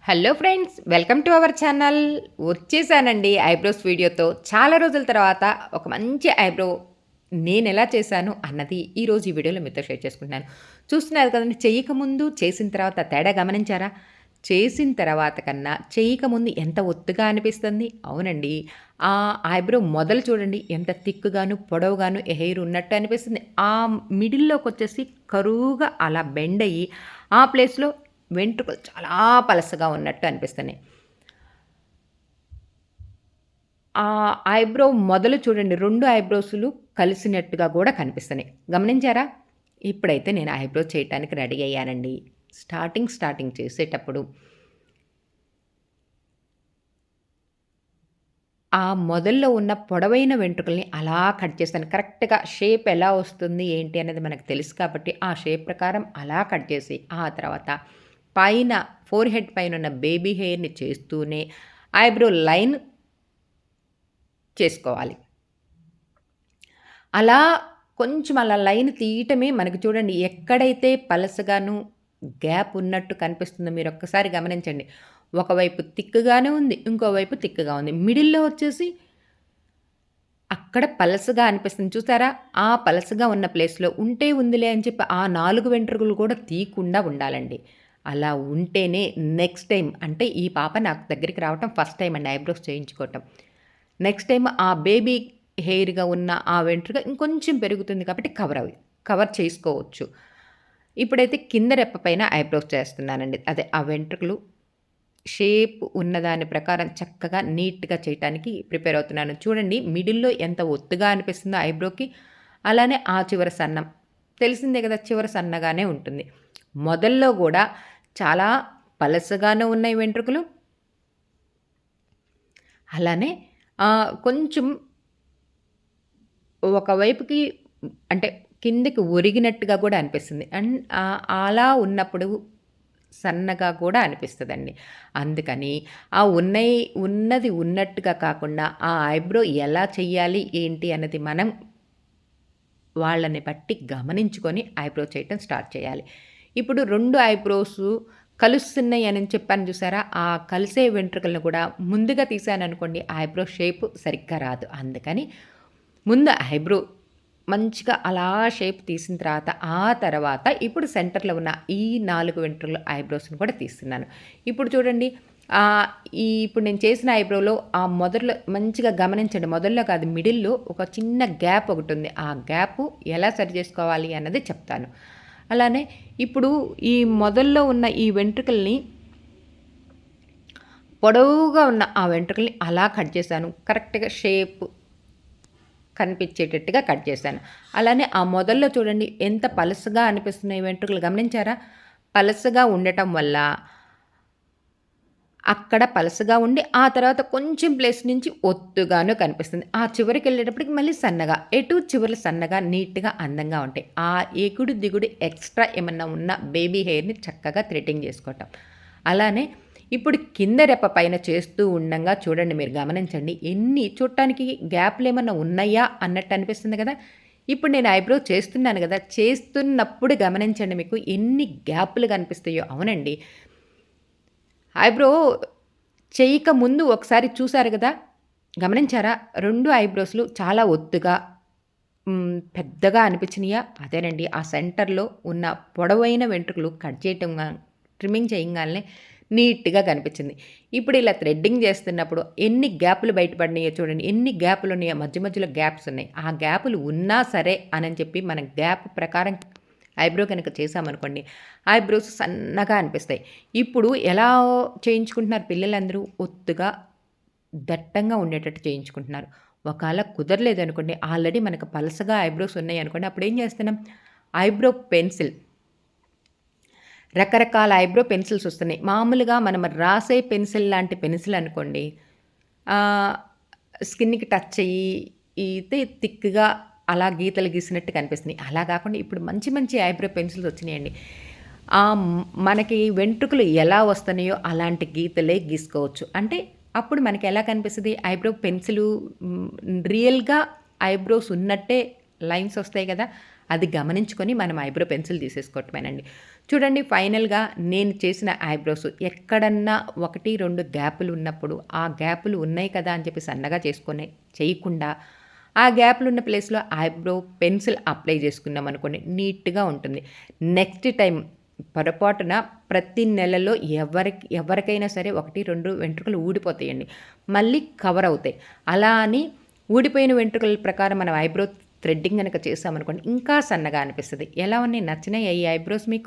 Hello friends, welcome to our channel. వచ్చేసానండి eyebrows వీడియోతో. చాలా రోజుల తర్వాత ఒక మంచి ఐబ్రో నేనెలా చేశాను అన్నది ఈరోజు ఈ వీడియోలో మీతో షేర్ చేసుకుంటున్నాను. చూస్తున్నారు కదండీ, చేయకముందు, చేసిన తర్వాత తేడా గమనించారా? చేసిన తర్వాత కన్నా చేయకముందు ఎంత ఒత్తుగా అనిపిస్తుంది. అవునండి. ఆ ఐబ్రో మొదలు చూడండి ఎంత థిక్‌గాను, పొడవుగాను హెయిర్ ఉన్నట్టు అనిపిస్తుంది. మిడిల్‌లోకొచ్చేసి కరువుగా అలా బెండ్ అయ్యి, ఆ ప్లేస్‌లో వెంట్రుకలు చాలా పలసగా ఉన్నట్టు అనిపిస్తున్నాయి. ఐబ్రో మొదలు చూడండి 2 ఐబ్రోస్‌లు కలిసినట్టుగా గూడా కనిపిస్తున్నాయి. గమనించారా? ఇప్పుడైతే నేను ఐబ్రో చేయటానికి రెడీ అయ్యానండి. స్టార్టింగ్ చేసేటప్పుడు ఆ మొదల్లో ఉన్న పొడవైన వెంట్రుకల్ని అలా కట్ చేశాను. కరెక్ట్‌గా షేప్ ఎలా వస్తుంది, ఏంటి అనేది మనకు తెలుసు కాబట్టి, ఆ షేప్ ప్రకారం అలా కట్ చేసి, ఆ తర్వాత పైన ఫోర్‌హెడ్ పైనున్న బేబీ హెయిర్‌ని చేస్తూనే ఐబ్రో లైన్ చేసుకోవాలి. అలా కొంచెం అలా లైన్ తీయటమే మనకు చూడండి ఎక్కడైతే పలసగాను గ్యాప్ ఉన్నట్టు కనిపిస్తుందో మీరొక్కసారి గమనించండి. ఒకవైపు తిక్కుగానే ఉంది. ఇంకోవైపు తిక్కుగా ఉంది. మిడిల్‌లో వచ్చేసి అక్కడ పలసగా అనిపిస్తుంది చూసారా? ఆ పలసగా ఉన్న ప్లేస్‌లో ఉంటే ఉందిలే అని చెప్పి ఆ 4 వెంట్రుకలు కూడా తీయకుండా ఉండాలండి. అలా ఉంటేనే నెక్స్ట్ టైమ్ అంటే ఈ పాప నాకు దగ్గరికి రావటం ఫస్ట్ టైమ్ అండి ఐబ్రోస్ చేయించుకోవటం. నెక్స్ట్ టైమ్ ఆ బేబీ హెయిర్‌గా ఉన్న ఆ వెంట్రుక ఇంకొంచెం పెరుగుతుంది కాబట్టి కవర్ చేసుకోవచ్చు. ఇప్పుడైతే కింద రెప్ప పైన ఐబ్రోస్ చేస్తున్నానండి. అదే ఆ వెంట్రుకలు షేప్ ఉన్నదాని ప్రకారం చక్కగా నీట్‌గా చేయటానికి ప్రిపేర్ అవుతున్నాను. చూడండి మిడిల్‌లో ఎంత ఒత్తుగా అనిపిస్తుందో ఐబ్రోకి, అలానే ఆ చివర సన్నం. తెలిసిందే కదా! చివర సన్నగానే ఉంటుంది. మొదల్లో గూడా చాలా పలసగాను ఉన్నాయి వెంట్రుకలు. అలానే కొంచెం ఒకవైపుకి అంటే కిందకి ఒరిగినట్టుగా గూడా అనిపిస్తుంది. అలా ఉన్నప్పుడు సన్నగా కూడా అనిపిస్తదండి. అందుకని ఉన్నది ఉన్నట్టుగా కాకుండా ఆ ఐబ్రో ఎలా చెయ్యాలి, ఏంటి అన్నది మనం వాళ్ళని బట్టి గమనించుకొని ఐబ్రో చేయటం స్టార్ట్ చేయాలి. ఇప్పుడు 2 ఐబ్రోసు కలుస్తున్నాయని చెప్పాను చూసారా? ఆ కలిసే వెంట్రుకలను కూడా ముందుగా తీశాననుకోండి ఐబ్రో షేప్ సరిగ్గా రాదు. అందుకని ముందు ఐబ్రో మంచిగా అలా షేప్ తీసిన తర్వాత, ఆ తర్వాత ఇప్పుడు సెంటర్‌లో ఉన్న ఈ 4 వెంట్రుకల ఐబ్రోస్‌ని కూడా తీస్తున్నాను. ఇప్పుడు చూడండి ఆహ్, ఇప్పుడు నేను చేసిన ఐబ్రోలో ఆ మొదట్లో మంచిగా గమనించండి. మొదల్లో కాదు మిడిల్‌లో ఒక చిన్న గ్యాప్ ఒకటుంది. ఆ గ్యాపు ఎలా సరి చేసుకోవాలి అన్నది చెప్తాను. అలానే ఇప్పుడు ఈ మొదల్లో ఉన్న ఈ వెంట్రుకల్ని పొడవుగా ఉన్న ఆ వెంట్రుకల్ని అలా కట్ చేశాను. కరెక్ట్‌గా షేప్ కనిపించేటట్టుగా కట్ చేశాను. అలానే ఆ మొదల్లో చూడండి ఎంత పలసగా అనిపిస్తున్నాయి వెంట్రుకలు గమనించారా? పలసగా ఉండటం వల్ల అక్కడ పలసగా ఉండి, ఆ తర్వాత కొంచెం ప్లేస్ నుంచి ఒత్తుగాను కనిపిస్తుంది. ఆ చివరికెళ్ళేటప్పటికి మళ్ళీ సన్నగా, ఎటు చివరలు సన్నగా, నీట్‌గా, అందంగా ఉంటాయి. ఆ ఎగుడు, దిగుడు ఎక్స్‌ట్రా ఏమన్నా ఉన్న బేబీ హెయిర్‌ని చక్కగా థ్రెడ్డింగ్ చేసుకోవటం. అలానే ఇప్పుడు కింద రెప్ప పైన చేస్తూ ఉండంగా చూడండి మీరు గమనించండి. చూడటానికి గ్యాప్‌లేమన్నా ఉన్నాయా అన్నట్టు అనిపిస్తుంది గదా! ఇప్పుడు నేను ఐబ్రో చేస్తున్నాను గదా! చేస్తున్నప్పుడు గమనించండి మీకు ఎన్ని గ్యాప్‌లు కనిపిస్తాయో. అవునండి. ఐబ్రో చేయక ముందు ఒకసారి చూసారు గదా! గమనించారా? 2 ఐబ్రోస్‌లు చాలా ఒత్తుగా పెద్దగా అనిపించినియా? అదేనండి. ఆ సెంటర్‌లో ఉన్న పొడవైన వెంట్రుకలు కట్ చేయటం ట్రిమ్మింగ్ చేయంగాల్నే నీట్‌గా కనిపించింది. ఇప్పుడు ఇలా థ్రెడ్డింగ్ చేస్తున్నప్పుడు ఎన్ని గ్యాపులు బయటపడినాయో చూడండి. ఎన్ని గ్యాపులున్నాయో మధ్యలో గ్యాప్స్ ఉన్నాయి. ఆ గ్యాపులు ఉన్నా సరే అనని చెప్పి మనం గ్యాప్ ప్రకారం ఐబ్రో గనక చేశామనుకోండి, ఐబ్రోస్ సన్నగా అనిపిస్తాయి. ఇప్పుడు ఎలా చేయించుకుంటున్నారు పిల్లలందరూ ఒత్తుగా, దట్టంగా ఉండేటట్టు చేయించుకుంటున్నారు. ఒకాళ కుదరలేదనుకోండి, ఆల్రెడీ మనకు పలసగా ఐబ్రోస్ ఉన్నాయనుకోండి, అప్పుడేం చేస్తున్నాం, ఐబ్రో పెన్సిల్ రకరకాల ఐబ్రో పెన్సిల్స్ వస్తున్నాయి. మామూలుగా మనం రాసే పెన్సిల్ లాంటి పెన్సిల్ అనుకోండి, ఆహ్, స్కిన్‌కి టచ్ అయ్యి అయితే థిక్‌గా అలా గీతలు గీసినట్టు కనిపిస్తున్నాయి. అలా కాకుండా ఇప్పుడు మంచి మంచి ఐబ్రో పెన్సిల్స్ వచ్చినాయండి. మనకి వెంట్రుకలు ఎలా వస్తున్నాయో అలాంటి గీతలే గీసుకోవచ్చు. అంటే అప్పుడు మనకి ఎలా కనిపిస్తది ఐబ్రో పెన్సిలు రియల్‌గా ఐబ్రోస్ ఉన్నట్టే లైన్స్ వస్తాయి గదా! అది గమనించుకొని మనం ఐబ్రో పెన్సిల్ తీసేసుకోవటమేనండి. చూడండి ఫైనల్‌గా నేను చేసిన ఐబ్రోస్ ఎక్కడన్నా 1, 2 గ్యాపులు ఉన్నప్పుడు, ఆ గ్యాపులు ఉన్నాయి కదా అని చెప్పి సన్నగా చేయకుండా, ఆ గ్యాపులున్న ప్లేస్‌లో ఐబ్రో పెన్సిల్ అప్లై చేసుకున్నామనుకోండి నీట్‌గా ఉంటుంది. నెక్స్ట్ టైమ్ పొరపాటున ప్రతి నెలలో ఎవరికైనా సరే 1, 2 వెంట్రుకలు ఊడిపోతాయండి. మళ్ళీ కవర్ అవుతాయి. అలా అని ఊడిపోయిన వెంట్రుకల ప్రకారం మనం ఐబ్రో థ్రెడ్డింగ్ గనక చేశామనుకోండి ఇంకా సన్నగా అనిపిస్తది. ఎలా ఉన్నాయి? నచ్చినాయా ఈ ఐబ్రోస్ మీకు?